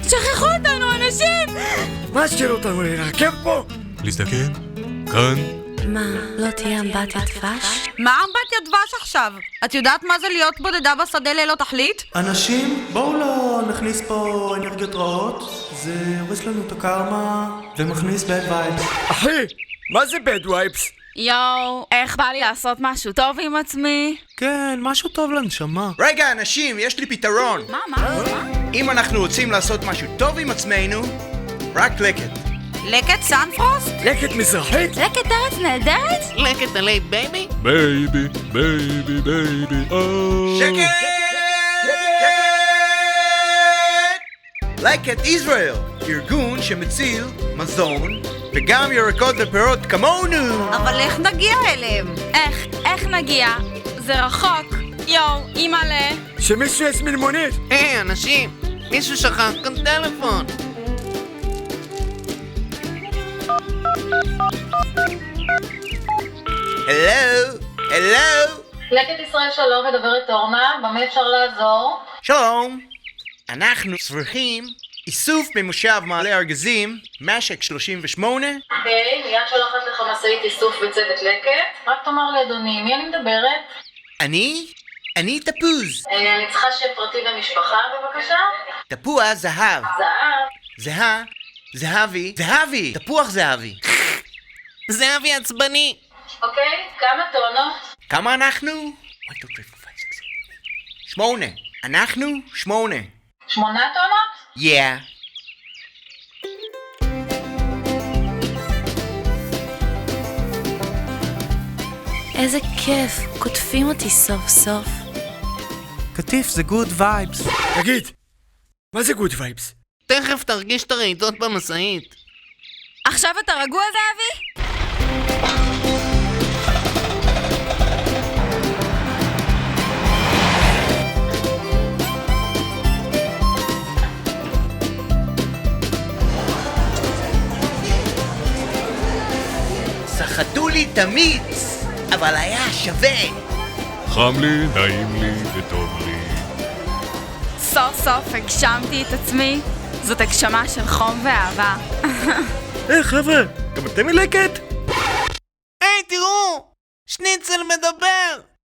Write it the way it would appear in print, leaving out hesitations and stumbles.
שכחו אותנו, אנשים! מה שכיר אותנו להירקב פה? להסתכל, כאן. מה, לא תהיה אמבטיה דבש? מה אמבטיה דבש עכשיו? את יודעת מה זה להיות בודדה בשדה ללא תכלית? אנשים, בואו לא נכניס פה אנרגיות רעות. זה הורס לנו את הקרמה ומכניס bad vibes. אחי, מה זה bad vibes? יואו, איך בא לי לעשות משהו טוב עם עצמי? כן, משהו טוב לנשמה. רגע, אנשים, יש לי פתרון. מה? אם אנחנו רוצים לעשות משהו טוב עם עצמנו, רק לקט. לקט סנפרוסט? לקט מזרחית? לקט ארץ נהדרת? לקט עלי בייבי? בייבי, בייבי, בייבי, שקט! לקט ישראל, ארגון שמציל מזון וגם ירקות ופירות כמונו. אבל איך נגיע אליהם? איך נגיע? זה רחוק. יואו, אימא'לה. שמישהו יזמין מונית. היי, אנשים, מישהו שכח כאן טלפון. הלו. לקט ישראל שלום, מדברת אורנה, במה אפשר לעזור? שלום. אנחנו צריכים איסוף במושב מעלה ארגזים, משק 38. אוקיי, מיד שולחת לך משאית איסוף בצוות לקט. רק תאמר לי אדוני, מי אני מדברת? אני תפוז. אני צריכה שם פרטי ומשפחה בבקשה. תפוח זהב. זהב. זהבי. תפוח זהבי. זה אבי עצבני. אוקיי, כמה טונות? כמה אנחנו? 1, 2, 3, 4, 5, 6, 7, 8. אנחנו 8. 8 טונות? Yeah. איזה כיף, כותבים אותי סוף סוף. קטיף זה good vibes. תגיד, מה זה good vibes? תכף תרגיש את הרעידות במשאית. עכשיו אתה רגוע זאבי? סחטו לי תמיץ, אבל היה שווה. חם לי, נעים לי וטוב לי. סוף סוף הגשמתי את עצמי. זאת הגשמה של חום ואהבה. היי חבר'ה, גם אתם מלקט? היי, תראו! שניצל מדבר!